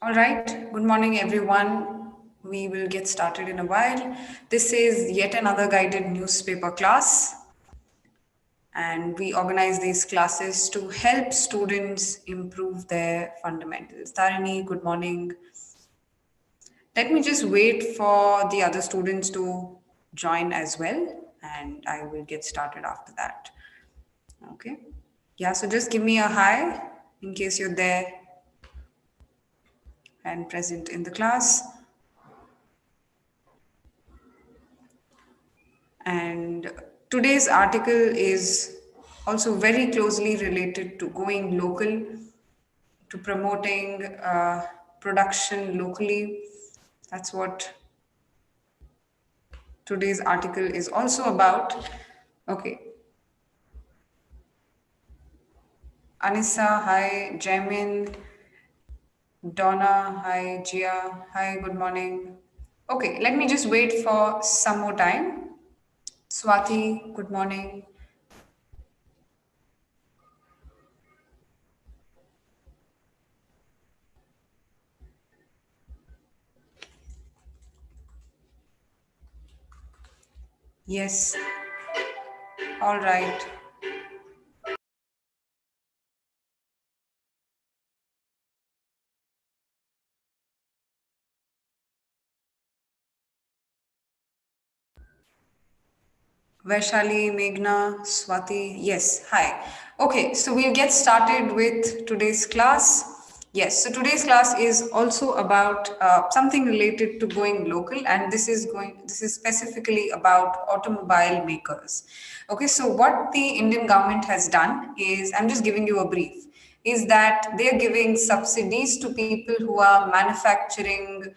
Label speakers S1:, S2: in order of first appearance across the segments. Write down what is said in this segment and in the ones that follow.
S1: All right, good morning, everyone. We will get started in a while. This is yet another guided newspaper class, and we organize these classes to help students improve their fundamentals. Tarini, good morning. Let me just wait for the other students to join as well, and I will get started after that. Okay. Yeah, so just give me a hi in case you're there and present in the class. And today's article is also very closely related to going local, to promoting production locally. That's what today's article is also about. Okay. Anissa, hi. Jamin, Donna, hi. Gia, hi. Good morning. Okay, let me just wait for some more time. Swati, good morning. Yes, all right. Vaishali, Meghna, Swati. Yes, hi. Okay, so we'll get started with today's class. Yes, so today's class is also about something related to going local, and this is specifically about automobile makers. Okay, so what the Indian government has done is, I'm just giving you a brief, is that they're giving subsidies to people who are manufacturing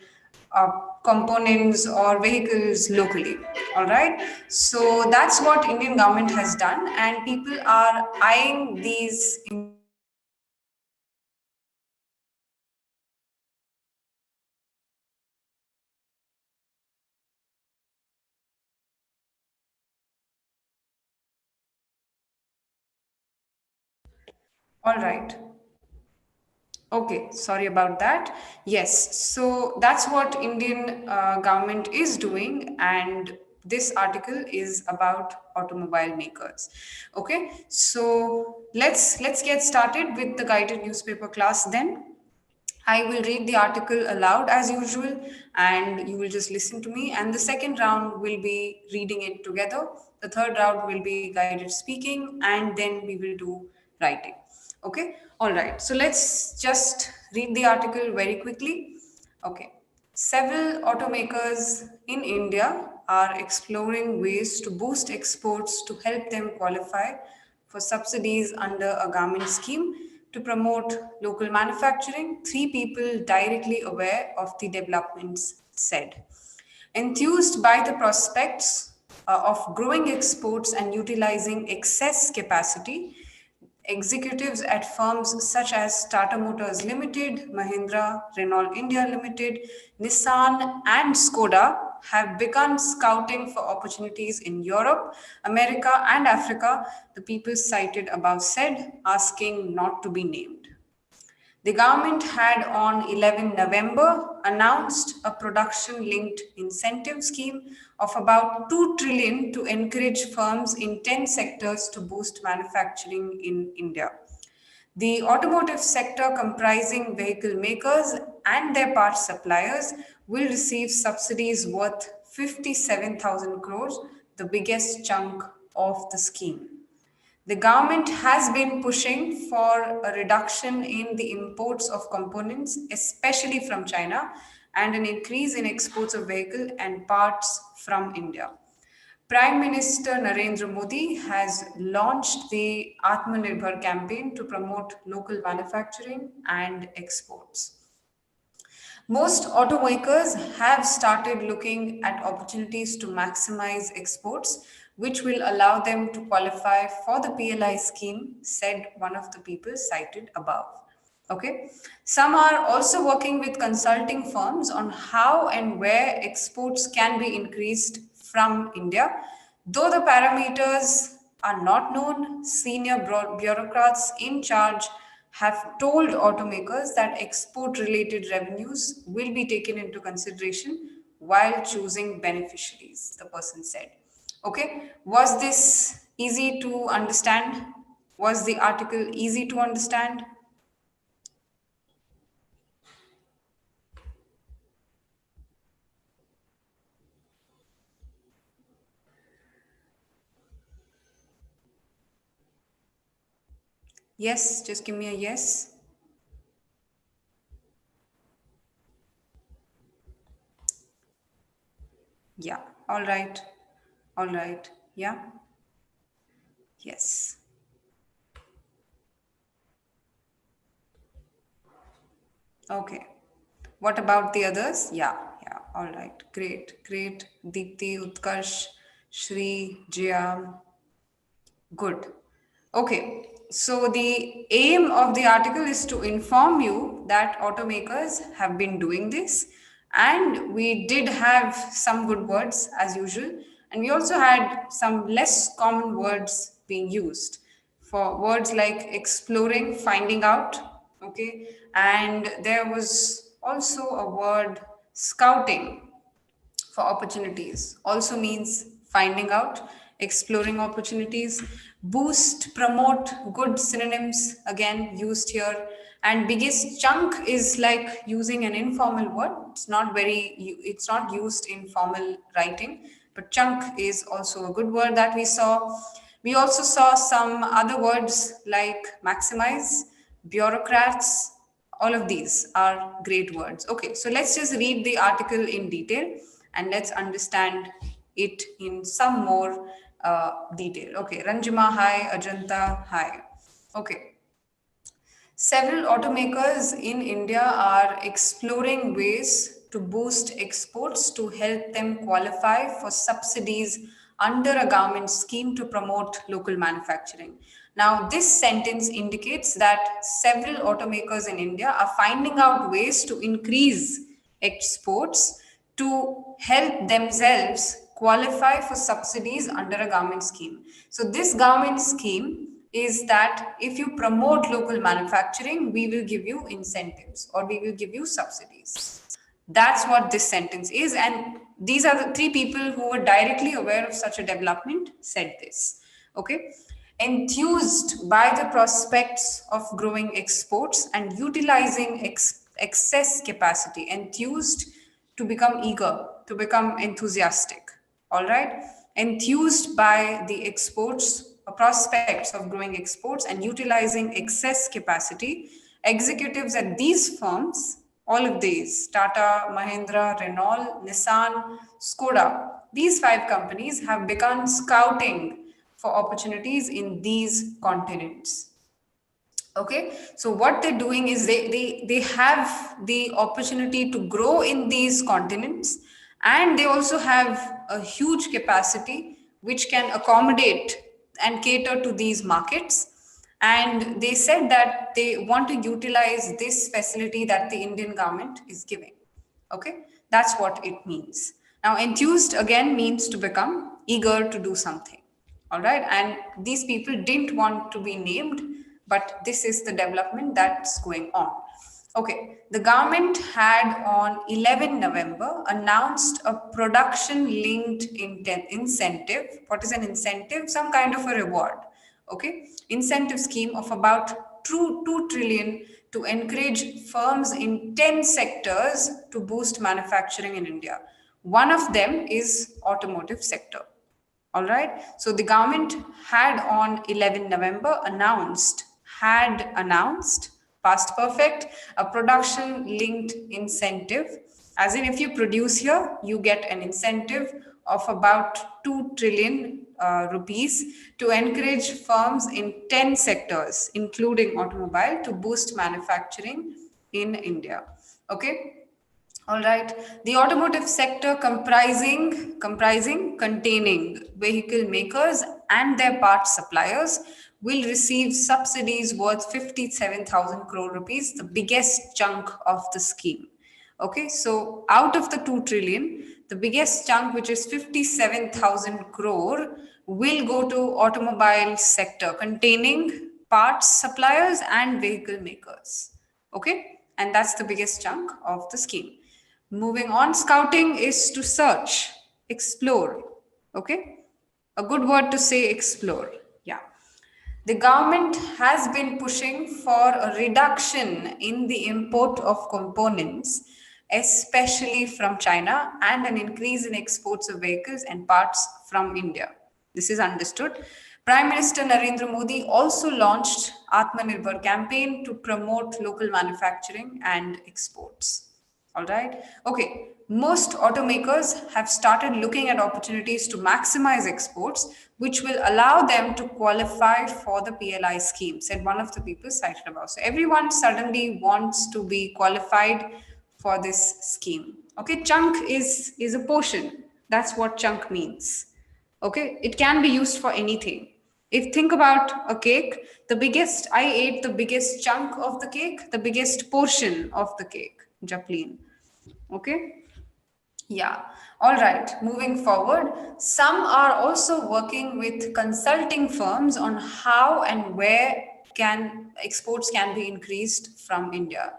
S1: uh, components or vehicles locally. All right, so that's what Indian government has done, and people are eyeing these. All right. Okay, sorry about that. Yes, so that's what Indian government is doing, and this article is about automobile makers. Okay, so let's get started with the guided newspaper class then. I will read the article aloud as usual, and you will just listen to me. And the second round will be reading it together. The third round will be guided speaking, and then we will do writing. Okay, all right. So let's just read the article very quickly. Okay. Several automakers in India are exploring ways to boost exports to help them qualify for subsidies under a government scheme to promote local manufacturing. Three people directly aware of the developments said. Enthused by the prospects of growing exports and utilizing excess capacity, executives at firms such as Tata Motors Limited, Mahindra, Renault India Limited, Nissan, and Skoda have begun scouting for opportunities in Europe, America, and Africa, the people cited above said, asking not to be named. The government had on 11 November announced a production linked incentive scheme of about 2 trillion to encourage firms in 10 sectors to boost manufacturing in India. The automotive sector, comprising vehicle makers and their parts suppliers, will receive subsidies worth 57,000 crores, the biggest chunk of the scheme. The government has been pushing for a reduction in the imports of components, especially from China, and an increase in exports of vehicle and parts from India. Prime Minister Narendra Modi has launched the Atmanirbhar campaign to promote local manufacturing and exports. Most automakers have started looking at opportunities to maximize exports, which will allow them to qualify for the PLI scheme, said one of the people cited above. Okay. Some are also working with consulting firms on how and where exports can be increased from India. Though the parameters are not known, senior bureaucrats in charge have told automakers that export related revenues will be taken into consideration while choosing beneficiaries, the person said. Okay, was this easy to understand? Was the article easy to understand? Yes, just give me a yes. Yeah, all right, all right, yeah, yes. Okay. What about the others? Yeah, yeah. All right. Great, great. Deepti, Utkarsh, Shri, Jia. Good. Okay. So the aim of the article is to inform you that automakers have been doing this, and we did have some good words as usual, and we also had some less common words being used for words like exploring, finding out, okay, and there was also a word scouting for opportunities also means finding out, exploring opportunities, boost, promote, good synonyms again used here. And biggest chunk is like using an informal word. It's not used in formal writing, but chunk is also a good word that we saw. We also saw some other words like maximize, bureaucrats, all of these are great words. Okay, so let's just read the article in detail and let's understand it in some more detail. Okay, Ranjima, hi. Ajanta, hi. Okay, several automakers in India are exploring ways to boost exports to help them qualify for subsidies under a government scheme to promote local manufacturing. Now, this sentence indicates that several automakers in India are finding out ways to increase exports to help themselves qualify for subsidies under a government scheme. So, this government scheme is that if you promote local manufacturing, we will give you incentives or we will give you subsidies. That's what this sentence is. And these are the three people who were directly aware of such a development said this. Okay. Enthused by the prospects of growing exports and utilizing excess capacity, enthused to become eager, to become enthusiastic. All right. Enthused by the exports, prospects of growing exports and utilizing excess capacity, executives at these firms, all of these, Tata, Mahindra, Renault, Nissan, Skoda, these five companies have begun scouting for opportunities in these continents. Okay, so what they're doing is they have the opportunity to grow in these continents, and they also have a huge capacity which can accommodate and cater to these markets. And they said that they want to utilize this facility that the Indian government is giving. Okay, that's what it means. Now, enthused again means to become eager to do something. All right, and these people didn't want to be named, but this is the development that's going on. Okay, the government had on 11 November announced a production linked incentive. What is an incentive? Some kind of a reward. Okay, incentive scheme of about 2 trillion to encourage firms in 10 sectors to boost manufacturing in India. One of them is automotive sector. All right. So the government had on 11 November had announced, past perfect, a production linked incentive. As in, if you produce here, you get an incentive of about 2 trillion rupees to encourage firms in 10 sectors, including automobile, to boost manufacturing in India. Okay. All right. The automotive sector containing vehicle makers and their parts suppliers will receive subsidies worth 57,000 crore rupees, the biggest chunk of the scheme. Okay, so out of the 2 trillion, the biggest chunk, which is 57,000 crore, will go to automobile sector containing parts suppliers, and vehicle makers. Okay, and that's the biggest chunk of the scheme. Moving on, scouting is to search, explore. Okay, a good word to say, explore. Yeah. The government has been pushing for a reduction in the import of components, especially from China, and an increase in exports of vehicles and parts from India. This is understood. Prime Minister Narendra Modi also launched Atmanirbhar campaign to promote local manufacturing and exports. All right. Okay. Most automakers have started looking at opportunities to maximize exports, which will allow them to qualify for the PLI scheme, said one of the people cited above. So everyone suddenly wants to be qualified for this scheme. Okay. Chunk is a portion. That's what chunk means. Okay. It can be used for anything. If think about a cake, I ate the biggest chunk of the cake, the biggest portion of the cake, Japlin. Okay. Yeah. All right. Moving forward, some are also working with consulting firms on how and where can exports can be increased from India.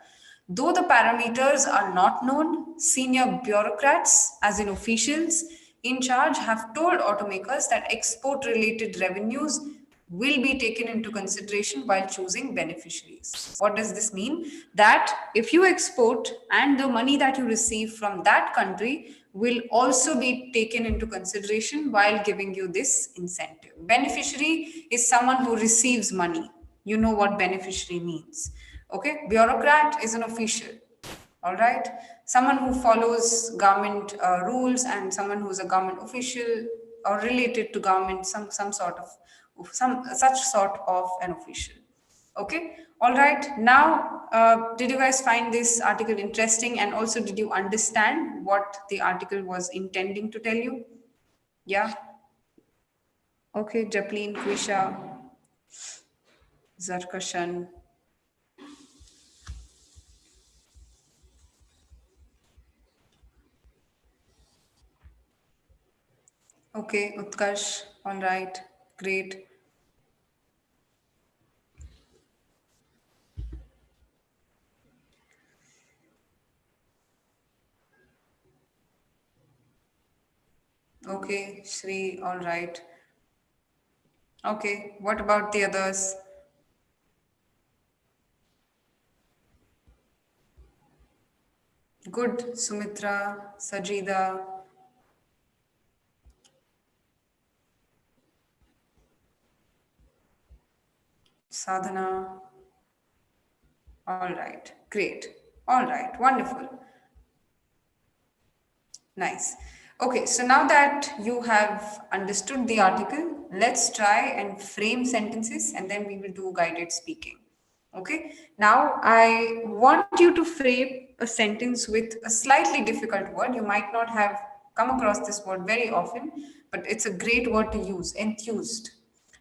S1: Though the parameters are not known, senior bureaucrats, as in officials in charge, have told automakers that export related revenues will be taken into consideration while choosing beneficiaries. What does this mean? That if you export and the money that you receive from that country will also be taken into consideration while giving you this incentive. Beneficiary is someone who receives money. You know what beneficiary means. Okay, bureaucrat is an official. All right, someone who follows government rules, and someone who's a government official or related to government, some sort of some such sort of an official. Okay, all right. Now, did you guys find this article interesting, and also did you understand what the article was intending to tell you? Yeah. Okay, Japlin, Kwisha, Zarkashan. Okay, Utkarsh. All right, great. Okay, Shri. All right. Okay, what about the others? Good, Sumitra, Sajida, Sadhana. All right, great. All right, wonderful. Nice. Okay, so now that you have understood the article, let's try and frame sentences and then we will do guided speaking. Okay, now I want you to frame a sentence with a slightly difficult word. You might not have come across this word very often, but it's a great word to use, enthused.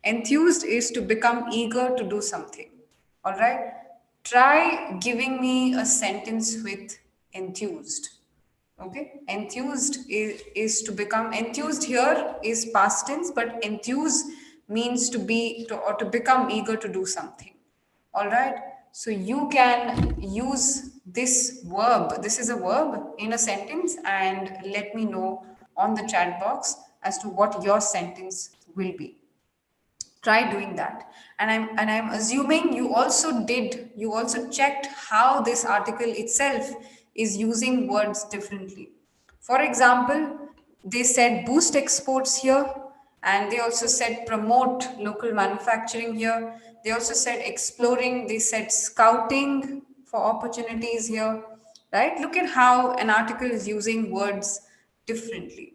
S1: Enthused is to become eager to do something. All right, try giving me a sentence with enthused. Okay, enthused is to become enthused here is past tense, but enthuse means to be to or to become eager to do something. All right, so you can use this verb. This is a verb in a sentence, and let me know on the chat box as to what your sentence will be. Try doing that, and I'm assuming you also checked how this article itself is using words differently. For example, they said boost exports here, and they also said promote local manufacturing here. They also said exploring, they said scouting for opportunities here. Right, look at how an article is using words differently.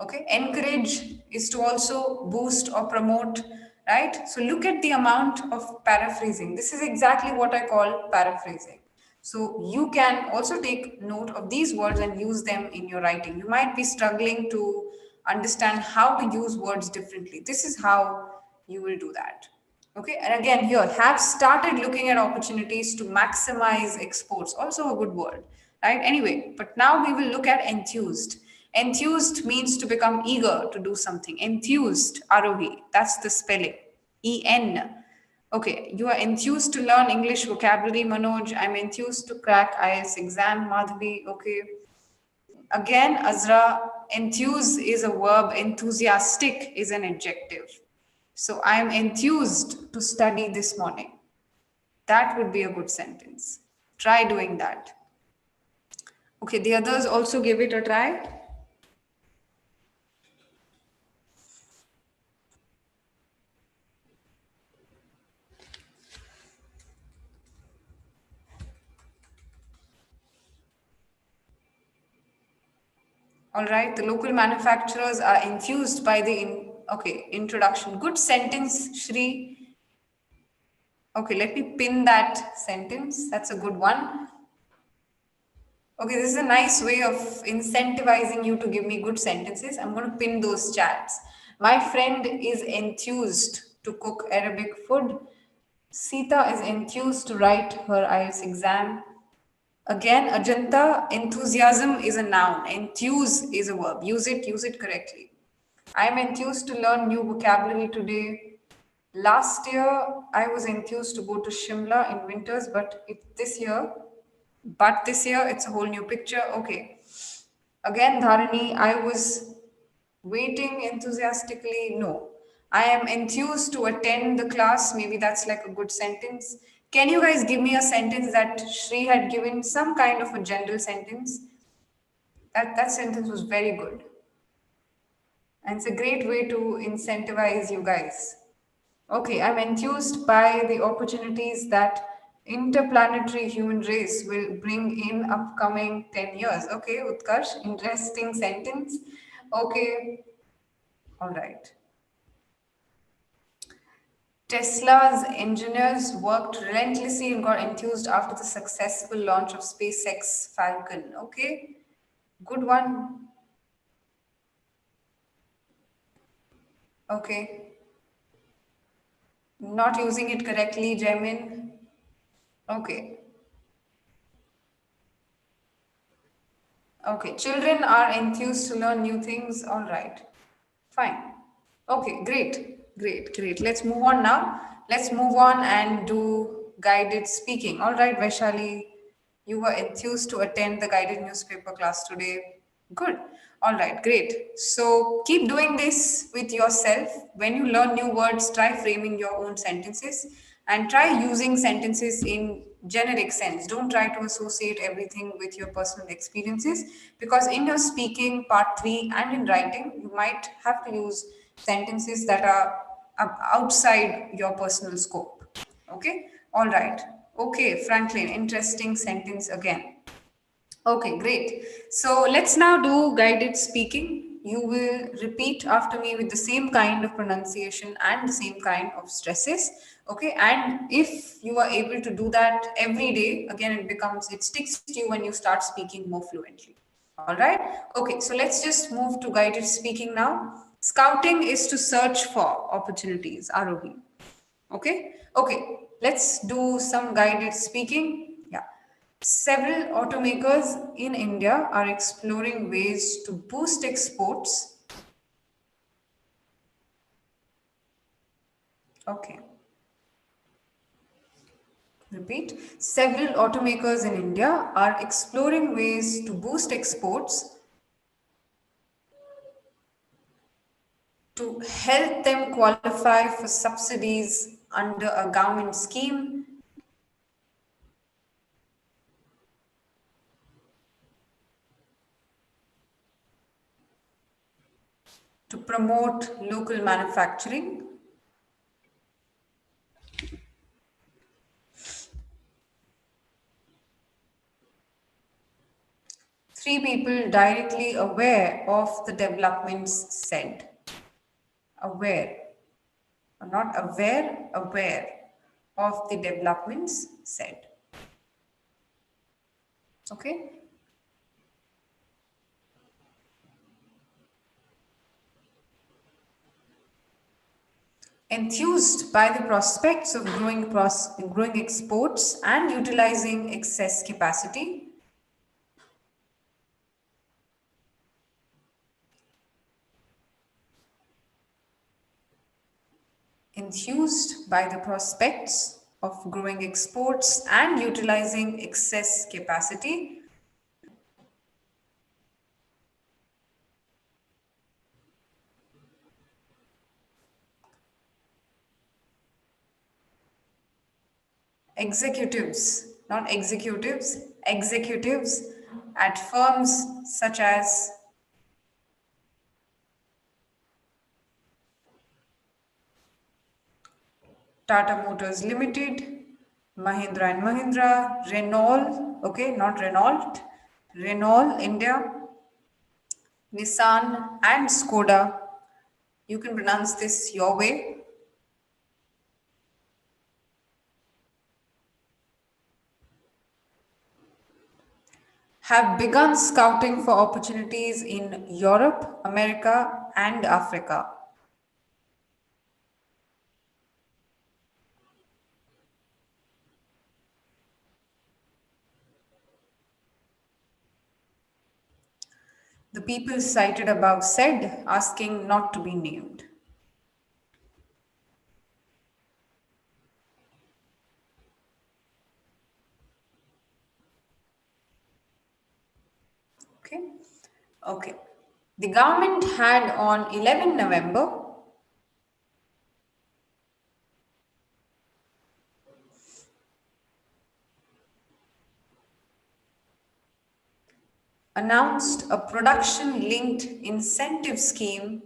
S1: Okay, encourage is to also boost or promote, right? So look at the amount of paraphrasing. This is exactly what I call paraphrasing. So you can also take note of these words and use them in your writing. You might be struggling to understand how to use words differently. This is how you will do that. Okay, and again, here have started looking at opportunities to maximize exports. Also, a good word, right? Anyway, but now we will look at enthused. Enthused means to become eager to do something. Enthused, ROV, that's the spelling. EN. Okay, you are enthused to learn English vocabulary, Manoj. I'm enthused to crack IELTS exam, Madhavi. Okay. Again, Azra, enthuse is a verb, enthusiastic is an adjective. So I am enthused to study this morning. That would be a good sentence. Try doing that. Okay, the others also give it a try. All right, the local manufacturers are enthused by the introduction. Good sentence, Shri. Okay, let me pin that sentence. That's a good one. Okay, this is a nice way of incentivizing you to give me good sentences. I'm going to pin those chats. My friend is enthused to cook Arabic food. Sita is enthused to write her IELTS exam. Again, Ajanta, enthusiasm is a noun. Enthuse is a verb. Use it correctly. I am enthused to learn new vocabulary today. Last year, I was enthused to go to Shimla in winters, but this year it's a whole new picture. Okay. Again, Dharani, I was waiting enthusiastically. No. I am enthused to attend the class. Maybe that's like a good sentence. Can you guys give me a sentence that Shri had given? Some kind of a general sentence. That sentence was very good. And it's a great way to incentivize you guys. Okay, I'm enthused by the opportunities that interplanetary human race will bring in upcoming 10 years. Okay, Utkarsh, interesting sentence. Okay, all right. Tesla's engineers worked relentlessly and got enthused after the successful launch of SpaceX Falcon. Okay, good one. Okay, not using it correctly, Jamin. Okay, okay. Children are enthused to learn new things. All right. Fine. Okay, great. Let's move on now. Let's move on and do guided speaking. All right, Vaishali, you were enthused to attend the guided newspaper class today. Good. All right, great. So keep doing this with yourself. When you learn new words, try framing your own sentences and try using sentences in generic sense. Don't try to associate everything with your personal experiences because in your speaking part 3 and in writing, you might have to use sentences that are outside your personal scope. Okay? All right. Okay, Franklin, interesting sentence again. Okay, great. So let's now do guided speaking. You will repeat after me with the same kind of pronunciation and the same kind of stresses. Okay, and if you are able to do that every day, again, it sticks to you when you start speaking more fluently. All right. Okay, so let's just move to guided speaking now. Scouting is to search for opportunities, ROV. Okay, okay, let's do some guided speaking. Yeah. Several automakers in India are exploring ways to boost exports. Okay, repeat. Several automakers in India are exploring ways to boost exports to help them qualify for subsidies under a government scheme. To promote local manufacturing. Three people directly aware of the developments said. Aware, not aware, aware of the developments said. Okay? Enthused by the prospects of growing exports and utilizing excess capacity. enthused by the prospects of growing exports and utilizing excess capacity. Executives at firms such as Tata Motors Limited, Mahindra and Mahindra, Renault, okay, not Renault, Renault India, Nissan, and Skoda. You can pronounce this your way. Have begun scouting for opportunities in Europe, America, and Africa. The people cited above said, asking not to be named. Okay. Okay. The government had on 11 November announced a production linked incentive scheme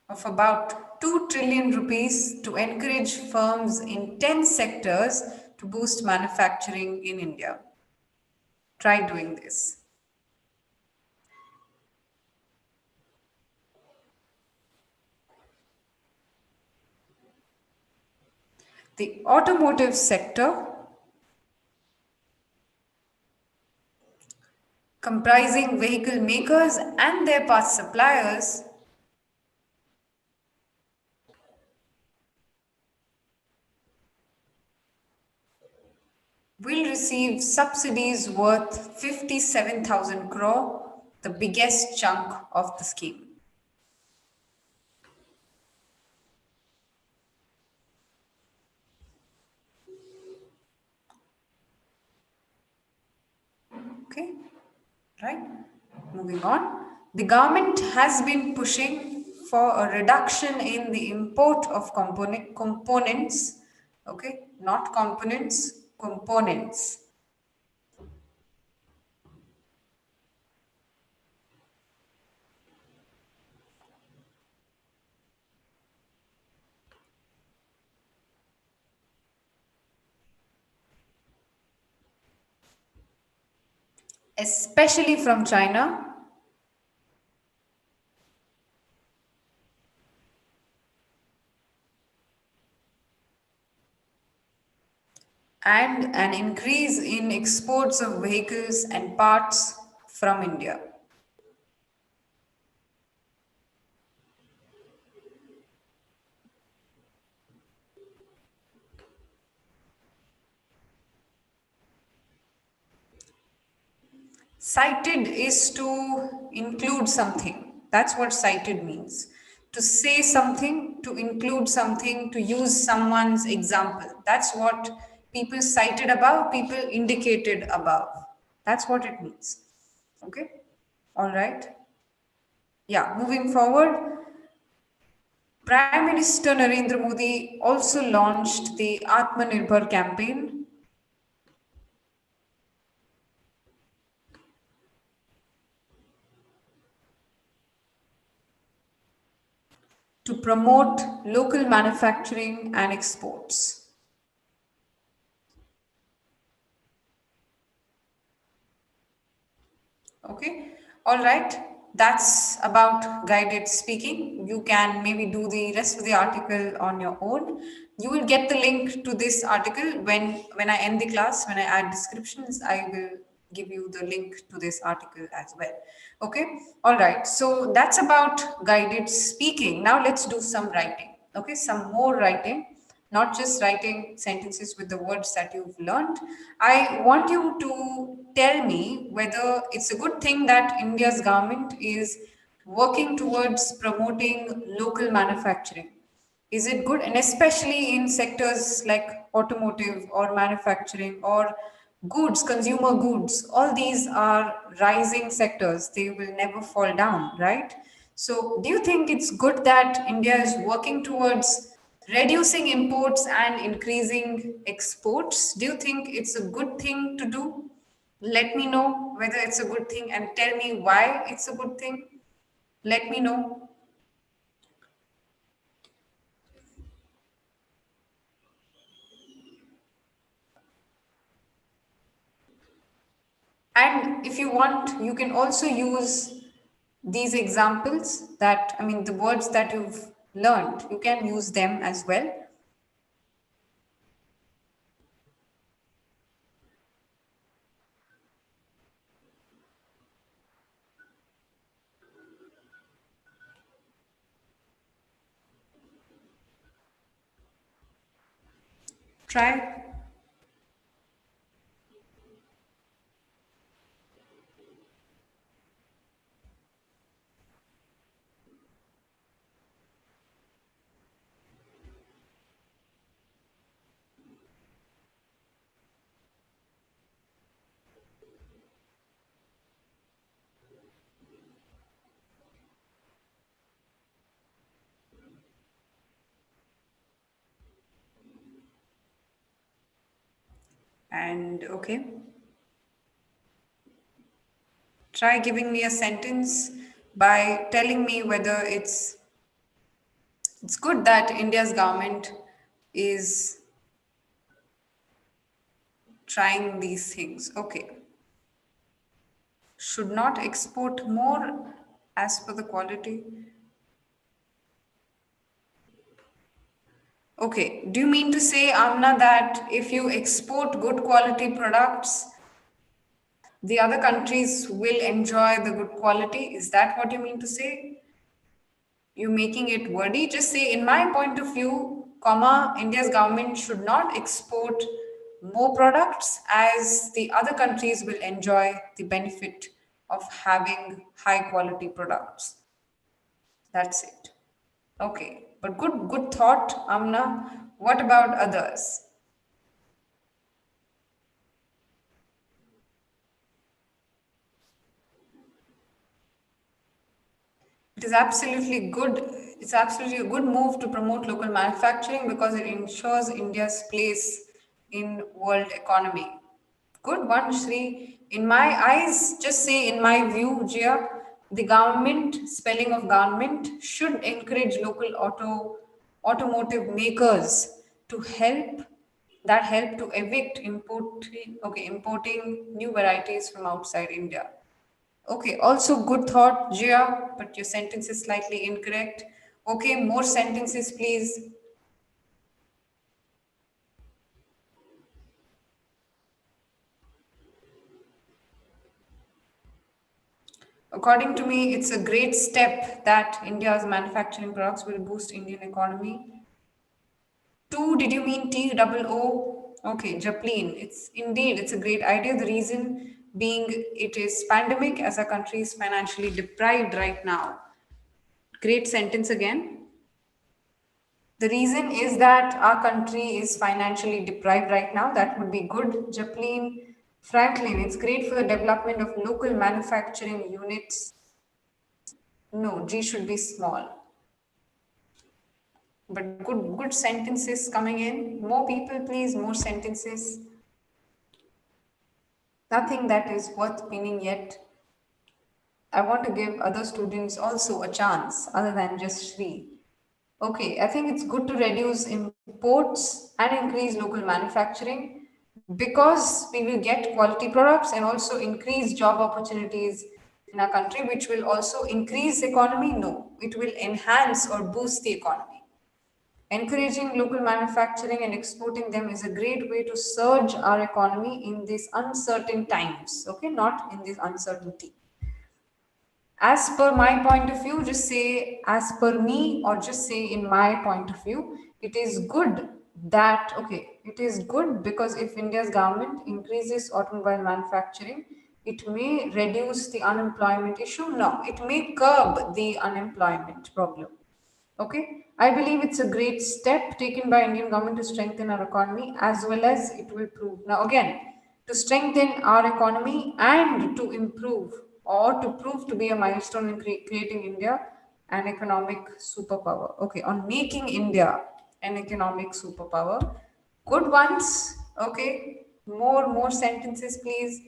S1: of about 2 trillion rupees to encourage firms in 10 sectors to boost manufacturing in India. Try doing this. The automotive sector, comprising vehicle makers and their parts suppliers, will receive subsidies worth 57,000 crore, the biggest chunk of the scheme. Okay, right? Moving on. The government has been pushing for a reduction in the import of components, okay, not components, components, especially from China, and an increase in exports of vehicles and parts from India. Cited is to include something. That's what cited means. To say something, to include something, to use someone's example. That's what people cited above, people indicated above. That's what it means. Okay? All right. Yeah, moving forward, Prime Minister Narendra Modi also launched the Atmanirbhar campaign to promote local manufacturing and exports. Okay, all right. That's about guided speaking. You can maybe do the rest of the article on your own. You will get the link to this article when I end the class. When I add descriptions, I will give you the link to this article as well. Okay, all right. So that's about guided speaking. Now let's do some writing. Okay, some more writing, not just writing sentences with the words that you've learned. I want you to tell me whether it's a good thing that India's government is working towards promoting local manufacturing? Is it good? And especially in sectors like automotive or manufacturing or goods, consumer goods, all these are rising sectors. They will never fall down, right? So, do you think it's good that India is working towards reducing imports and increasing exports? Do you think it's a good thing to do? Let me know whether it's a good thing and tell me why it's a good thing. Let me know. And if you want, you can also use these examples that, I mean, the words that you've learned, you can use them as well. Try. And okay, try giving me a sentence by telling me whether it's good that India's government is trying these things. Okay. Should not export more as per the quality. Okay. Do you mean to say, Amna, that if you export good quality products, the other countries will enjoy the good quality? Is that what you mean to say? You're making it wordy. Just say, in my point of view, comma, India's government should not export more products as the other countries will enjoy the benefit of having high quality products. That's it. Okay. But good thought, Amna. What about others? It is absolutely good. It's absolutely a good move to promote local manufacturing because it ensures India's place in world economy. Good one, Shri. In my eyes, just say in my view, Jia, the government, spelling of government, should encourage local automotive makers to help to evict importing new varieties from outside India. Okay, also good thought, Jia, but your sentence is slightly incorrect. Okay, more sentences, please. According to me, it's a great step that India's manufacturing products will boost Indian economy. Two, did you mean T double O? Okay, Japlin. It's a great idea. The reason being it is pandemic as our country is financially deprived right now. Great sentence again. The reason is that our country is financially deprived right now. That would be good. Japlin, Franklin, it's great for the development of local manufacturing units. No, G should be small. But good sentences coming in. More people, please, more sentences. Nothing that is worth pinning yet. I want to give other students also a chance other than just Shri. Okay, I think it's good to reduce imports and increase local manufacturing because we will get quality products and also increase job opportunities in our country, which will also increase economy. No, it will enhance or boost the economy. Encouraging local manufacturing and exporting them is a great way to surge our economy in these uncertain times. Okay, not in this uncertainty. As per my point of view, just say as per me or just say in my point of view, it is good that, okay, it is good because if India's government increases automobile manufacturing, it may reduce the unemployment issue. No, it may curb the unemployment problem. Okay, I believe it's a great step taken by Indian government to strengthen our economy, as well as it will prove. Now again, to strengthen our economy and to improve or to prove to be a milestone in creating India an economic superpower. Okay, on making India an economic superpower. Good ones. Okay, more sentences, please.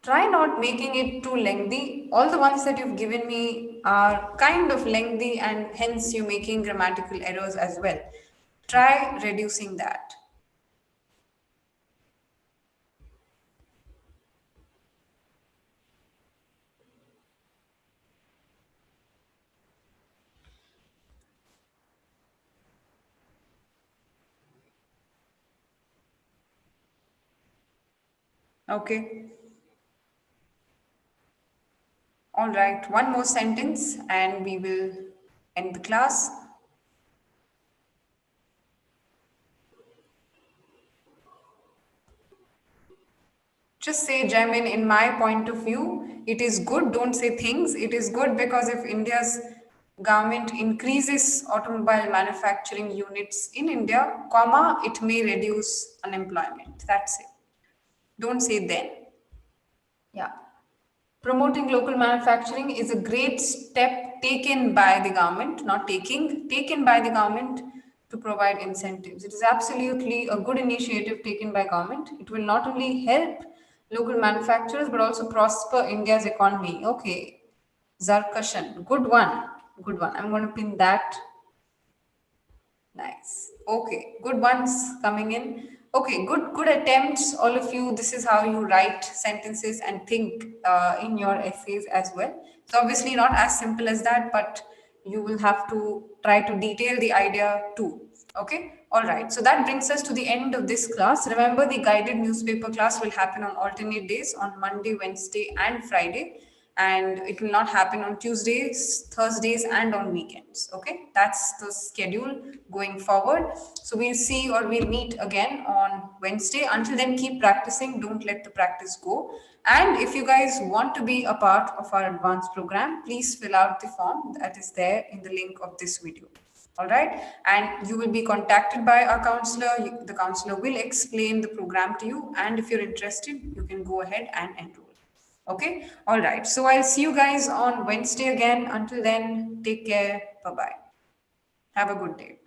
S1: Try not making it too lengthy. All the ones that you've given me are kind of lengthy and hence you're making grammatical errors as well. Try reducing that. Okay. All right. One more sentence and we will end the class. Just say, Jamin, in my point of view, it is good. Don't say things. It is good because if India's government increases automobile manufacturing units in India, comma, it may reduce unemployment. That's it. Don't say then. Yeah. Promoting local manufacturing is a great step taken by the government, not taking, taken by the government to provide incentives. It is absolutely a good initiative taken by government. It will not only help local manufacturers but also prosper India's economy. Okay, Zarkashan, good one, good one. I'm going to pin that. Nice. Okay, good ones coming in. Okay, good attempts, all of you. This is how you write sentences and think in your essays as well. So obviously not as simple as that, but you will have to try to detail the idea too. Okay. All right. So that brings us to the end of this class. Remember, the guided newspaper class will happen on alternate days on Monday, Wednesday, and Friday, and it will not happen on Tuesdays, Thursdays, and on weekends. Okay, that's the schedule going forward. So we'll see or we'll meet again on Wednesday. Until then, keep practicing. Don't let the practice go. And if you guys want to be a part of our advanced program, please fill out the form that is there in the link of this video. All right, and you will be contacted by our counselor. The counselor will explain the program to you, and if you're interested, you can go ahead and enroll. Okay. All right. So I'll see you guys on Wednesday again. Until then, take care. Bye bye. Have a good day.